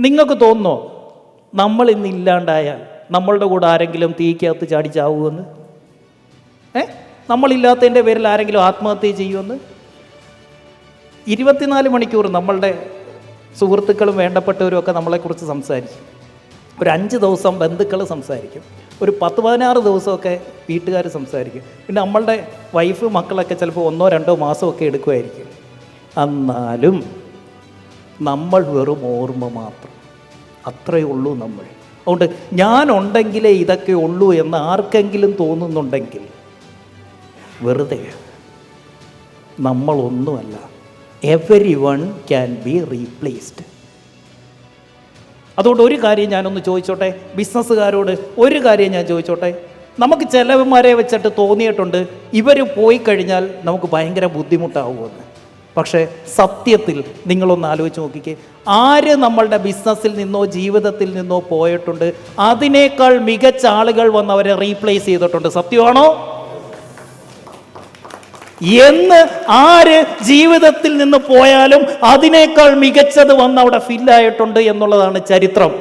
നിങ്ങൾക്ക് തോന്നുന്നോ നമ്മൾ ഇന്ന് ഇല്ലാണ്ടായാൽ നമ്മളുടെ കൂടെ ആരെങ്കിലും തീക്കകത്ത് ചാടി ചാവുമെന്ന്? നമ്മളില്ലാത്തതിൻ്റെ പേരിൽ ആരെങ്കിലും ആത്മഹത്യ ചെയ്യുമെന്ന്? 24 മണിക്കൂർ നമ്മളുടെ സുഹൃത്തുക്കളും വേണ്ടപ്പെട്ടവരും ഒക്കെ നമ്മളെക്കുറിച്ച് സംസാരിക്കും. ഒരു 5 ദിവസം ബന്ധുക്കൾ സംസാരിക്കും, ഒരു 10-16 ദിവസമൊക്കെ വീട്ടുകാർ സംസാരിക്കും. പിന്നെ നമ്മളുടെ വൈഫ് മക്കളൊക്കെ ചിലപ്പോൾ 1-2 മാസമൊക്കെ എടുക്കുമായിരിക്കും. എന്നാലും നമ്മൾ വെറും ഓർമ്മ മാത്രം, അത്രയേ ഉള്ളൂ നമ്മൾ. അതുകൊണ്ട് ഞാനുണ്ടെങ്കിലേ ഇതൊക്കെ ഉള്ളൂ എന്ന് ആർക്കെങ്കിലും തോന്നുന്നുണ്ടെങ്കിൽ വെറുതെ. നമ്മളൊന്നുമല്ല. Everyone can be replaced. അതുകൊണ്ട് ഒരു കാര്യം ഞാനൊന്ന് ചോദിച്ചോട്ടെ, ബിസിനസ്സുകാരോട് ഒരു കാര്യം ഞാൻ ചോദിച്ചോട്ടെ. നമുക്ക് ചിലവന്മാരെ വെച്ചിട്ട് തോന്നിയിട്ടുണ്ട് ഇവർ പോയി കഴിഞ്ഞാൽ നമുക്ക് ഭയങ്കര ബുദ്ധിമുട്ടാവുമെന്ന്. പക്ഷേ സത്യത്തിൽ നിങ്ങളൊന്ന് ആലോചിച്ച് നോക്കിക്കേ, ആര് നമ്മളുടെ ബിസിനസ്സിൽ നിന്നോ ജീവിതത്തിൽ നിന്നോ പോയിട്ടുണ്ട്, അതിനേക്കാൾ മികച്ച ആളുകൾ വന്ന് അവരെ റീപ്ലേസ് ചെയ്തിട്ടുണ്ട്. സത്യമാണോ? എന്ന് ആര് ജീവിതത്തിൽ നിന്ന് പോയാലും അതിനേക്കാൾ മികച്ചത് വന്ന് അവിടെ ഫില്ലായിട്ടുണ്ട് എന്നുള്ളതാണ് ചരിത്രം.